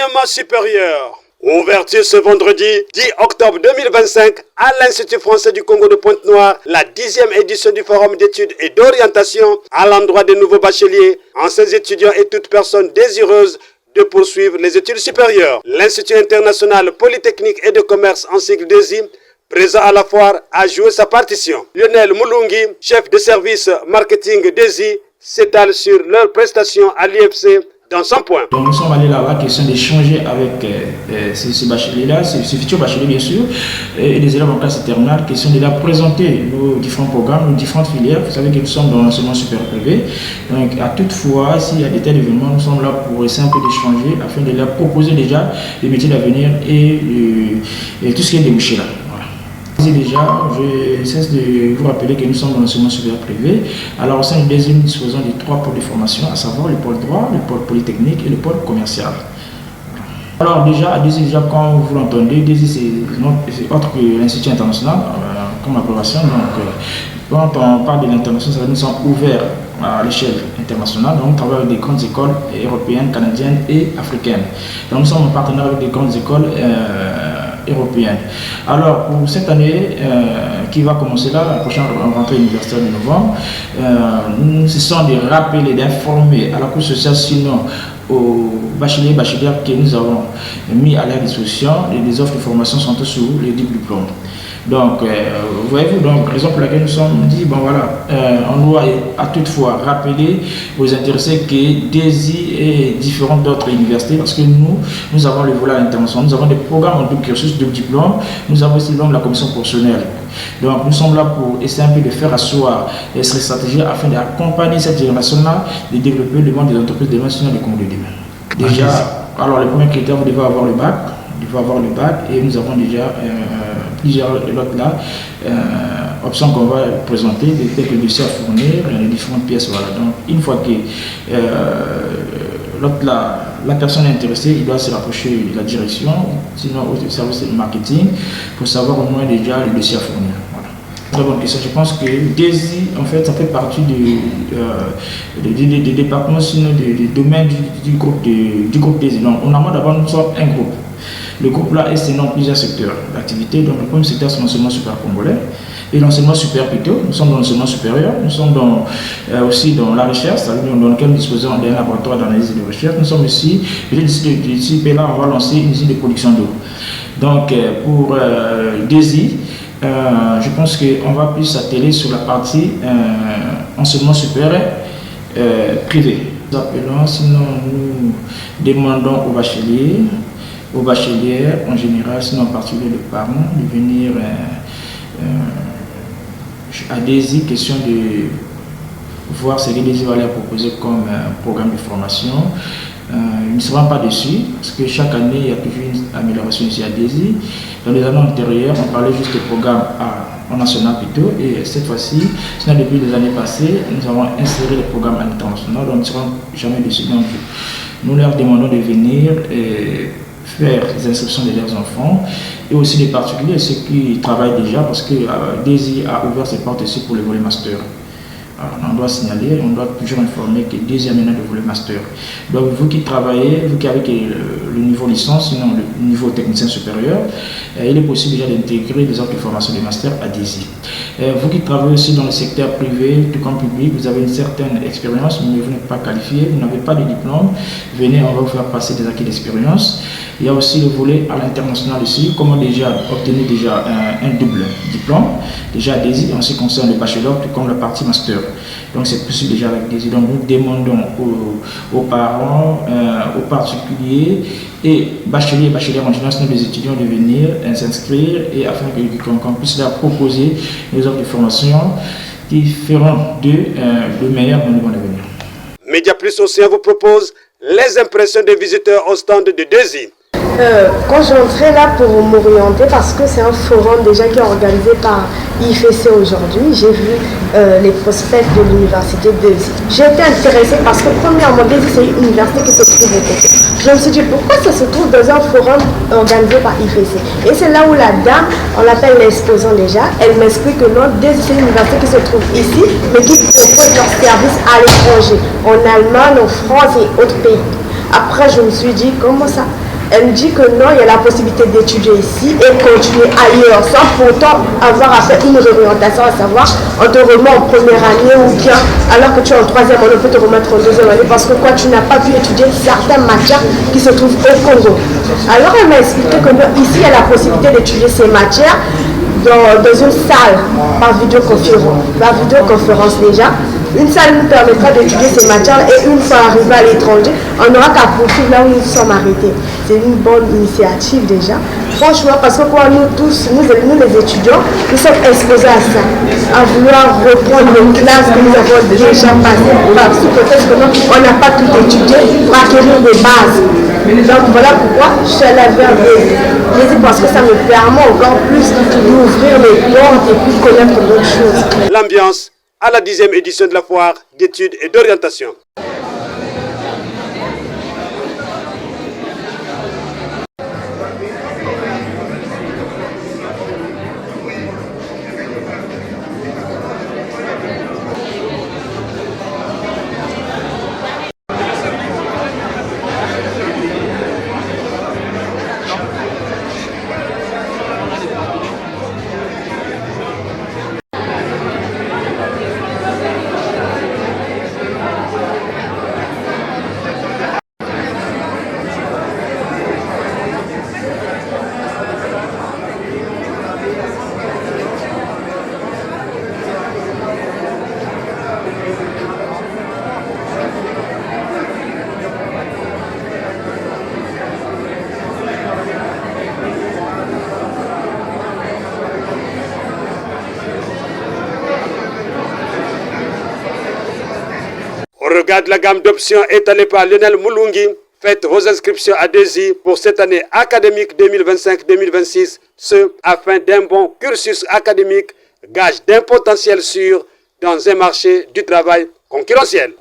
Enseignement supérieur. Ouverture ce vendredi 10 octobre 2025 à l'Institut français du Congo de Pointe-Noire, la 10e édition du Forum d'études et d'orientation à l'endroit des nouveaux bacheliers, anciens étudiants et toute personne désireuse de poursuivre les études supérieures. L'Institut international polytechnique et de commerce en sigle DESI, présent à la foire, a joué sa partition. Lionel Moulungi, chef de service marketing DESI, s'étale sur leurs prestations à l'IFC dans son point. Donc nous sommes allés là-bas, question d'échanger avec ces bacheliers-là, ces futurs bacheliers bien sûr, et des élèves en classe terminale, question de leur présenter nos différents programmes, nos différentes filières. Vous savez que nous sommes dans l'enseignement supérieur privé. Donc à toute fois, s'il y a des tels événements, nous sommes là pour essayer un peu d'échanger afin de leur proposer déjà les métiers d'avenir et tout ce qui est débouché là. Déjà, je cesse de vous rappeler que nous sommes dans l'enseignement supérieur privé. Alors, au sein du DESI, nous disposons de 3 pôles de formation, à savoir le pôle droit, le pôle polytechnique et le pôle commercial. Alors, déjà, à DESI, quand vous l'entendez, DESI, c'est autre que l'Institut international comme approbation. Donc, quand on parle de l'international, nous sommes ouverts à l'échelle internationale. Donc, nous travaillons avec des grandes écoles européennes, canadiennes et africaines. Donc, nous sommes en partenariat avec des grandes écoles européenne. Alors, pour cette année qui va commencer là, la prochaine rentrée universitaire de novembre, nous cessons de rappeler, d'informer à la Cour sociale, sinon aux bacheliers et bachelières que nous avons mis à leur disposition. Les offres de formation sont tous sous les diplômes. Donc, voyez-vous, donc, raison pour laquelle nous sommes dit, bon voilà, on doit à toutefois rappeler aux intéressés que DESI est différent d'autres universités parce que nous avons le volet à l'international, nous avons des programmes en double cursus, double diplôme, nous avons aussi la commission professionnelle. Donc, nous sommes là pour essayer un peu de faire asseoir ces stratégies afin d'accompagner cette génération-là, de développer le monde des entreprises de national de Congo de demain. Déjà, alors, le premier critère, vous devez avoir le bac. Il faut avoir le bac et nous avons déjà plusieurs lots là, options qu'on va présenter, avec le dossier à fournir, les différentes pièces. Voilà. Donc, une fois que la personne est intéressée, il doit se rapprocher de la direction, sinon au service de marketing, pour savoir au moins déjà le dossier à fournir. Voilà. Très bonne question. Je pense que DESI, en fait, ça fait partie des départements, sinon des domaines du groupe DESI. Donc, on a d'abord, nous sommes un groupe. Le groupe là est dans plusieurs secteurs d'activité. Donc le premier secteur c'est l'enseignement supérieur congolais et l'enseignement supérieur plutôt. Nous sommes dans l'enseignement supérieur, nous sommes aussi dans la recherche, dans lequel nous disposons d'un laboratoire d'analyse et de recherche. Nous sommes aussi, d'ici là on va lancer une usine de production d'eau. Donc pour DESI, je pense qu'on va plus s'atteler sur la partie enseignement supérieur privé. Nous appelons, sinon nous demandons aux bacheliers en général, sinon en particulier les parents, de venir à DESI, question de voir ce que DESI va leur proposer comme programme de formation. Ils ne seront pas déçus, parce que chaque année, il y a toujours une amélioration ici à DESI. Dans les années antérieures, on parlait juste de programmes en national plutôt, et cette fois-ci, sinon depuis les années passées, nous avons inséré les programmes internationaux, donc ils ne seront jamais déçus. Donc, nous leur demandons de venir faire les inscriptions de leurs enfants et aussi les particuliers, ceux qui travaillent déjà, parce que DESI a ouvert ses portes aussi pour le volet master. Alors, on doit signaler, on doit toujours informer que DESI a maintenant le volet master. Donc vous qui travaillez, vous qui avez le niveau licence, sinon le niveau technicien supérieur, il est possible déjà d'intégrer des offres de formation de master à DESI. Vous qui travaillez aussi dans le secteur privé, tout comme public, vous avez une certaine expérience, mais vous n'êtes pas qualifié, vous n'avez pas de diplôme, venez, on va vous faire passer des acquis d'expérience. Il y a aussi le volet à l'international ici, comment déjà obtenir déjà un double diplôme, déjà à DESI, en ce qui concerne le bachelor, tout comme la partie master. Donc c'est possible déjà avec DESI. Donc nous demandons aux parents, aux particuliers et bacheliers et bachelières en général, des étudiants de venir s'inscrire et afin qu'on puisse leur proposer des offres de formation qui feront d'eux le meilleur dans le bon avenir. Média Plus Océan vous propose les impressions des visiteurs au stand de DESI. Quand j'entrais là pour m'orienter, parce que c'est un forum déjà qui est organisé par IFC aujourd'hui, j'ai vu les prospects de l'université DESI. J'ai été intéressée parce que premièrement, DESI c'est une université qui se trouve au Congo. Je me suis dit pourquoi ça se trouve dans un forum organisé par IFC. Et c'est là où la dame, on l'appelle l'exposant déjà, elle m'explique que non, DESI c'est une université qui se trouve ici, mais qui propose leurs services à l'étranger, en Allemagne, en France et autres pays. Après je me suis dit comment ça? Elle me dit que non, il y a la possibilité d'étudier ici et continuer ailleurs sans pourtant avoir à faire une réorientation, à savoir on te remet en première année ou bien alors que tu es en troisième année, on peut te remettre en deuxième année parce que quoi, tu n'as pas pu étudier certaines matières qui se trouvent au Congo. Alors elle m'a expliqué que non, ici il y a la possibilité d'étudier ces matières dans une salle par vidéoconférence déjà. Une salle nous permettra d'étudier ces matières et une fois arrivé à l'étranger, on n'aura qu'à poursuivre là où nous sommes arrêtés. C'est une bonne initiative déjà. Franchement, parce que quoi, nous tous, nous les étudiants, nous sommes exposés à ça, à vouloir reprendre les classes que nous avons déjà passées. Parce que peut-être que on n'a pas tout étudié pour acquérir des bases. Donc voilà pourquoi je suis allée vers les parce que ça me permet encore plus d'ouvrir les portes et puis connaître d'autres choses. L'ambiance à la 10e édition de la foire d'études et d'orientation. Au regard de la gamme d'options étalée par Lionel Moulungi, faites vos inscriptions à DESI pour cette année académique 2025-2026, ce afin d'un bon cursus académique, gage d'un potentiel sûr dans un marché du travail concurrentiel.